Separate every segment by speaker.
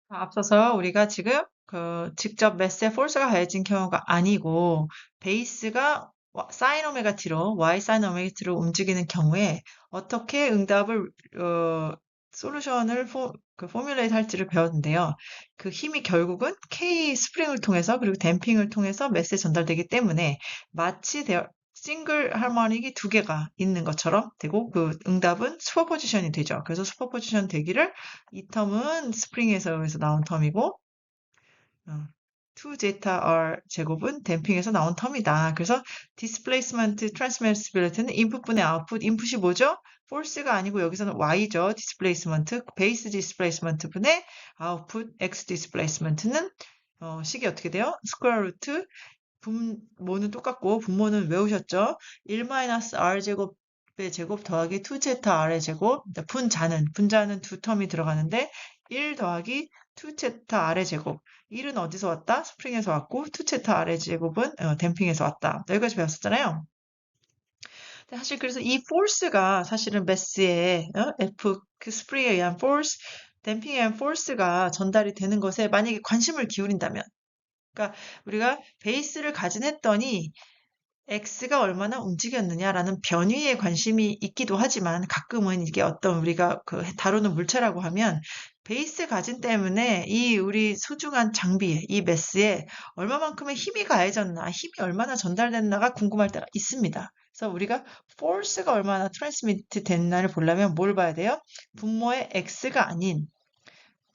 Speaker 1: 앞서서 우리가 지금 직접 매스에 force가 가해진 경우가 아니고 베이스가 sin 오메가 t로 y sin 오메가 t로 움직이는 경우에 어떻게 응답을 솔루션을 포뮬레이트 할지를 배웠는데요. 그 힘이 결국은 K 스프링을 통해서 그리고 댐핑을 통해서 매스에 전달되기 때문에 마치 싱글 하모닉이 두 개가 있는 것처럼 되고 그 응답은 슈퍼포지션이 되죠. 그래서 슈퍼포지션 되기를 이 텀은 스프링에서 나온 텀이고 2제타 R 제곱은 댐핑에서 나온 텀이다. 그래서 displacement transmissibility는 인풋분의 아웃풋, 인풋이 뭐죠? force가 아니고 여기서는 Y죠. displacement, base displacement 분의 아웃풋 X displacement는 식이 어떻게 돼요? 스퀘어 루트 분모는 똑같고 분모는 외우셨죠? 1-R 제곱의 제곱 더하기 2제타 R의 제곱 분자는 두 텀이 들어가는데 1 더하기 2제타 R의 제곱 1은 어디서 왔다? 스프링에서 왔고 2제타 R의 제곱은 댐핑에서 왔다. 여기까지 배웠었잖아요. 사실 그래서 이 force가 사실은 매스의 F 그 스프링에 의한 force, 댐핑에 의한 force가 전달이 되는 것에 만약에 관심을 기울인다면 그러니까 우리가 베이스를 가진 했더니 X가 얼마나 움직였느냐라는 변위에 관심이 있기도 하지만 가끔은 이게 어떤 우리가 다루는 물체라고 하면 베이스 가진 때문에 이 우리 소중한 장비, 이 매스에 얼마만큼의 힘이 가해졌나, 힘이 얼마나 전달됐나가 궁금할 때가 있습니다. 그래서 우리가 force가 얼마나 트랜스미트 됐나를 보려면 뭘 봐야 돼요? 분모의 X가 아닌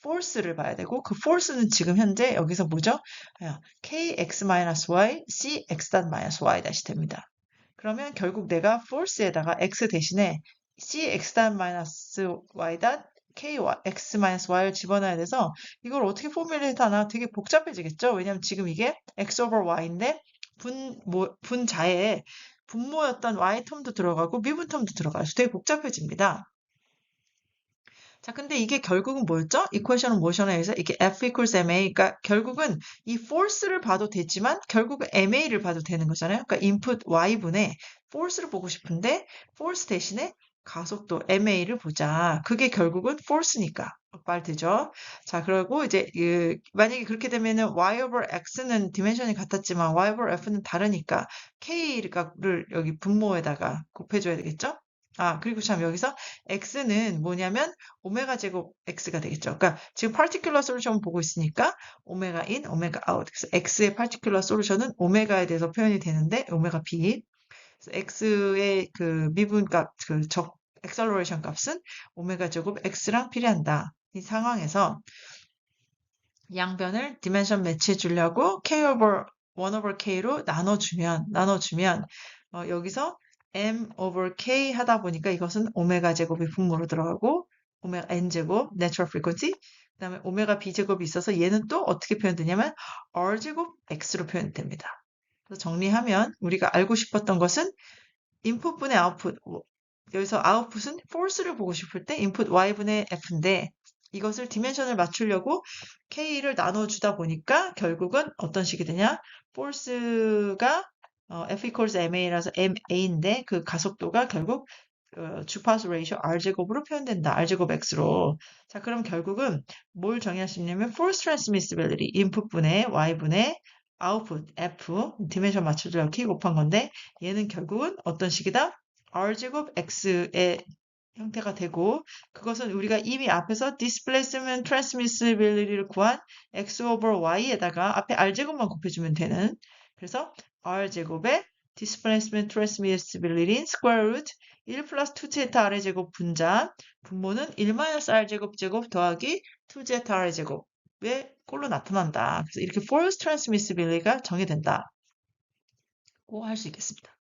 Speaker 1: force를 봐야 되고 그 force는 지금 현재 여기서 뭐죠? kx-y, cx-y 다시 됩니다. 그러면 결국 내가 force에다가 x 대신에 cx-y kx-y를 집어넣어야 돼서 이걸 어떻게 포뮬레이트 하나 되게 복잡해지겠죠? 왜냐면 지금 이게 x over y인데 분자에 분모였던 y 텀도 들어가고 미분 텀도 들어가서 되게 복잡해집니다. 자, 근데 이게 결국은 뭐였죠? 이퀘션 모션에 의해서 이게 F equals MA. 그러니까 결국은 이 force를 봐도 되지만 결국은 MA를 봐도 되는 거잖아요. 그러니까 input Y분의 force를 보고 싶은데 force 대신에 가속도 MA를 보자. 그게 결국은 force니까. 말 되죠? 자, 그리고 이제 만약에 그렇게 되면은 Y over X는 디멘션이 같았지만 Y over F는 다르니까 K를 여기 분모에다가 곱해줘야 되겠죠? 아, 그리고 참 여기서 X는 뭐냐면 오메가 제곱 X가 되겠죠. 그러니까 지금 particular 솔루션 보고 있으니까 오메가 인, 오메가 아웃. 그래서 X의 particular 솔루션은 오메가에 대해서 표현이 되는데 오메가 B. 그래서 X의 그 미분값, 액셀러레이션 값은 오메가 제곱 X랑 필요한다. 이 상황에서 양변을 디멘션 매치해 주려고 K over 1 over K로 나눠주면 여기서 M over K 하다 보니까 이것은 오메가 제곱이 분모로 들어가고 오메가 N 제곱 natural frequency 그다음에 오메가 B 제곱이 있어서 얘는 또 어떻게 표현되냐면 R 제곱 X로 표현됩니다. 그래서 정리하면 우리가 알고 싶었던 것은 인풋분의 아웃풋 여기서 아웃풋은 force를 보고 싶을 때 인풋 Y분의 F인데 이것을 디멘션을 맞추려고 K를 나눠주다 보니까 결국은 어떤 식이 되냐? force가 F equals MA라서 MA인데 그 가속도가 결국 주파수 레이쇼 R제곱으로 표현된다. R제곱 X로. 자, 그럼 결국은 뭘 정의할 수 있냐면 force transmissibility, 인풋분의 Y분의 아웃풋 F, 디멘션 맞추려고 K 곱한 건데 얘는 결국은 어떤 식이다? R제곱 X의 형태가 되고 그것은 우리가 이미 앞에서 displacement transmissibility를 구한 x over y에다가 앞에 r제곱만 곱해주면 되는 그래서 r제곱의 displacement transmissibility인 square root 1 플러스 2제타 r의 제곱 분모는 1 마이너스 r제곱 더하기 2제타 r의 제곱의 꼴로 나타난다. 그래서 이렇게 force transmissibility가 정의된다고 할 수 있겠습니다.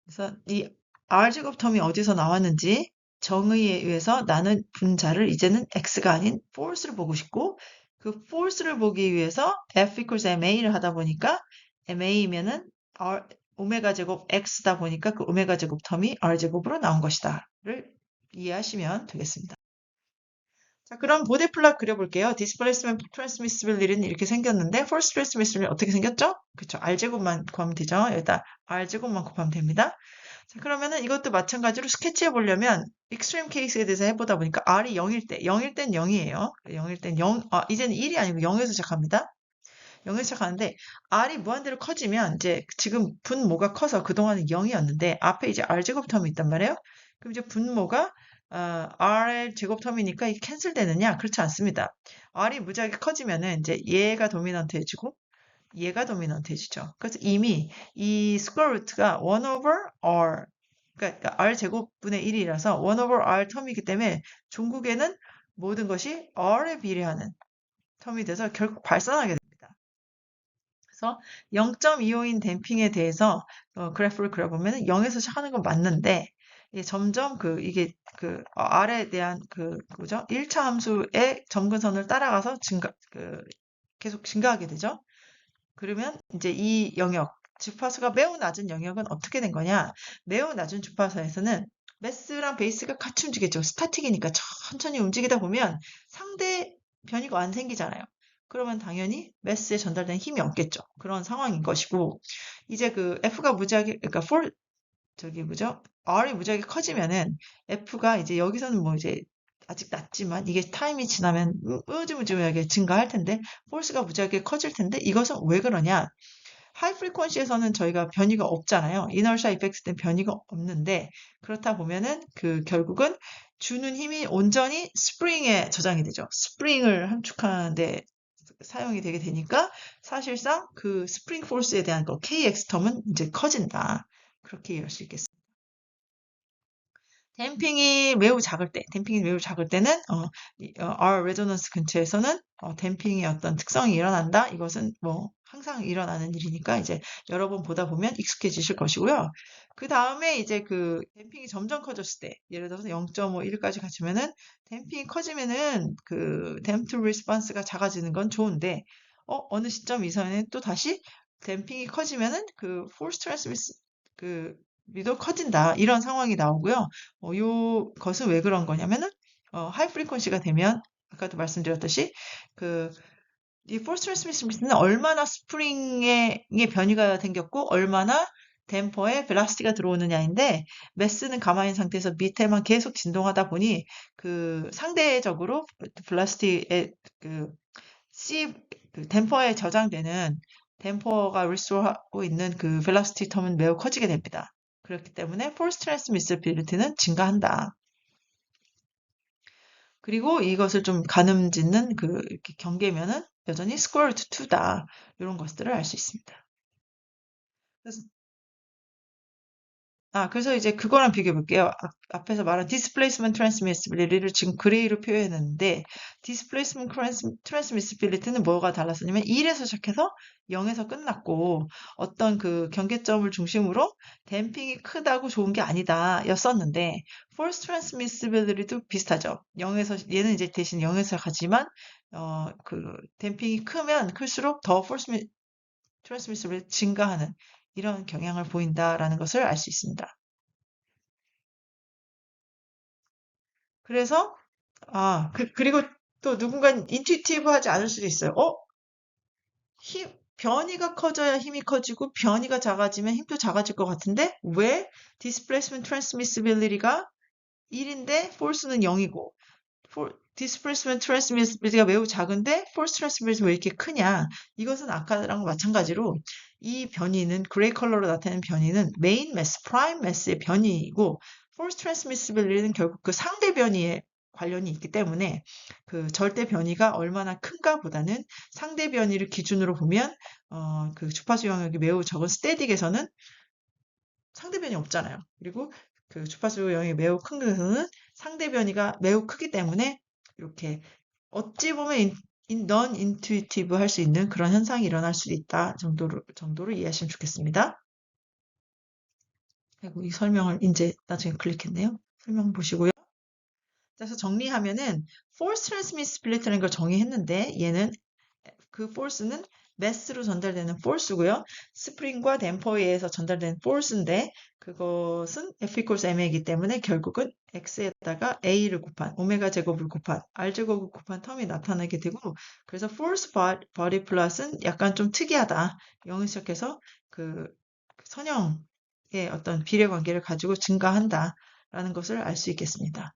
Speaker 1: 그래서 이 R제곱 텀이 어디서 나왔는지 정의에 의해서 나는 분자를 이제는 X가 아닌 force를 보고 싶고 그 force를 보기 위해서 F equals MA를 하다 보니까 MA면은 오메가 제곱 X다 보니까 그 오메가 제곱 텀이 R제곱으로 나온 것이다를 이해하시면 되겠습니다. 자, 그럼 보대 플랫 그려볼게요. Displacement Transmissibility는 이렇게 생겼는데 Force Transmissibility 어떻게 생겼죠? 그쵸, R제곱만 곱하면 되죠. 여기다 R제곱만 곱하면 됩니다. 자, 그러면은 이것도 마찬가지로 스케치해 보려면 익스트림 케이스에 대해서 해보다 보니까 R이 0일 때, 0일 땐 0이에요. 0일 땐 0, 이제는 1이 아니고 0에서 시작합니다. 0에서 시작하는데 R이 무한대로 커지면 이제 지금 분모가 커서 그동안은 0이었는데 앞에 이제 R 제곱 텀이 있단 말이에요. 그럼 이제 분모가 R 제곱 텀이니까 이게 캔슬 되느냐? 그렇지 않습니다. R이 무지하게 커지면은 이제 얘가 도미넌트해지고 얘가 도미넌트해지죠. 그래서 이미 이 스퀘어 루트가 1 over R 그러니까 R 제곱분의 1이라서 1 over R 텀이기 때문에 종국에는 모든 것이 R에 비례하는 텀이 돼서 결국 발산하게 됩니다. 그래서 0.25인 댐핑에 대해서 그래프를 그려보면 0에서 시작하는 건 맞는데 이게 점점 이게 R에 대한 뭐죠? 1차 함수의 점근선을 따라가서 계속 증가하게 되죠. 그러면 이제 이 영역, 주파수가 매우 낮은 영역은 어떻게 된 거냐? 매우 낮은 주파수에서는 매스랑 베이스가 같이 움직이죠. 스타틱이니까 천천히 움직이다 보면 상대 변이가 안 생기잖아요. 그러면 당연히 매스에 전달된 힘이 없겠죠. 그런 상황인 것이고, 이제 F가 무지하게, 그러니까 저기 뭐죠? R이 무지하게 커지면은 F가 이제 여기서는 뭐 이제 아직 낮지만 이게 타임이 지나면 으즈무즈하게 증가할 텐데, 포스가 무지하게 커질 텐데, 이것은 왜 그러냐? 하이 프리퀀시에서는 저희가 변이가 없잖아요. 이너셜 이펙트 때는 변이가 없는데 그렇다 보면은 결국은 주는 힘이 온전히 스프링에 저장이 되죠. 스프링을 함축하는데 사용이 되게 되니까 사실상 스프링 포스에 대한 KX 텀은 이제 커진다. 그렇게 이해할 수 있겠습니다. 댐핑이 매우 작을 때는 R 레조넌스 근처에서는 댐핑의 어떤 특성이 일어난다. 이것은 뭐 항상 일어나는 일이니까 이제 여러 번 보다 보면 익숙해지실 것이고요. 그 다음에 이제 댐핑이 점점 커졌을 때, 예를 들어서 0.51까지 가지면은 댐핑이 커지면은 댐프 리스폰스가 작아지는 건 좋은데 어느 시점 이상에는 또 다시 댐핑이 커지면은 포스 트랜스미스 미도 커진다. 이런 상황이 나오고요. 요 것은 왜 그런 거냐면은 하이 프리퀀시가 되면 아까도 말씀드렸듯이 그 이 포스 트랜스미시는 얼마나 스프링의 변이가 생겼고 얼마나 댐퍼에 벨라시티가 들어오느냐인데 매스는 가만히 있는 상태에서 밑에만 계속 진동하다 보니 상대적으로 벨라시티의 C 댐퍼에 저장되는 댐퍼가 리스토어하고 있는 벨라시티 텀은 매우 커지게 됩니다. 그렇기 때문에 force transmissibility는 증가한다. 그리고 이것을 좀 가늠짓는 이렇게 경계면은 여전히 square root 2다. 이런 것들을 알 수 있습니다. 그래서 그래서 이제 그거랑 비교해 볼게요. 앞에서 말한 displacement transmissibility를 지금 그레이로 표현했는데 displacement transmissibility는 뭐가 달랐었냐면 1에서 시작해서 0에서 끝났고 어떤 경계점을 중심으로 댐핑이 크다고 좋은 게 아니다 였었는데 force transmissibility도 비슷하죠. 0에서 얘는 이제 대신 0에서 가지만 댐핑이 크면 클수록 더 force transmissibility 증가하는 이런 경향을 보인다라는 것을 알 수 있습니다. 그래서 그리고 또 누군가는 인투이티브하지 않을 수도 있어요. 변이가 커져야 힘이 커지고 변이가 작아지면 힘도 작아질 것 같은데 왜 displacement transmissibility가 1인데 force는 0이고 displacement transmissibility가 매우 작은데 force transmissibility 왜 이렇게 크냐? 이것은 아까랑 마찬가지로 이 변이는 그레이 컬러로 나타내는 변이는 메인 매스, 프라임 매스의 변이이고 force transmissibility는 결국 상대 변이에 관련이 있기 때문에 절대 변이가 얼마나 큰가 보다는 상대 변이를 기준으로 보면 주파수 영역이 매우 적은 스태틱에서는 상대 변이 없잖아요. 그리고 주파수 영역이 매우 큰 것에서는 상대 변이가 매우 크기 때문에 이렇게 어찌 보면 non intuitive 할 수 있는 그런 현상이 일어날 수도 있다 정도로 이해하시면 좋겠습니다. 그리고 이 설명을 이제 나중에 클릭했네요. 설명 보시고요. 그래서 정리하면은 force transmissibility라는 걸 정의했는데 얘는 force는 매스로 전달되는 force고요. 스프링과 댐퍼에 의해서 전달되는 force인데 그것은 F equals m이기 때문에 결국은 x에다가 a를 곱한 오메가 제곱을 곱한 r 제곱을 곱한 텀이 나타나게 되고 그래서 force body plus는 약간 좀 특이하다. 0을 시작해서 선형 어떤 비례 관계를 가지고 증가한다라는 것을 알 수 있겠습니다.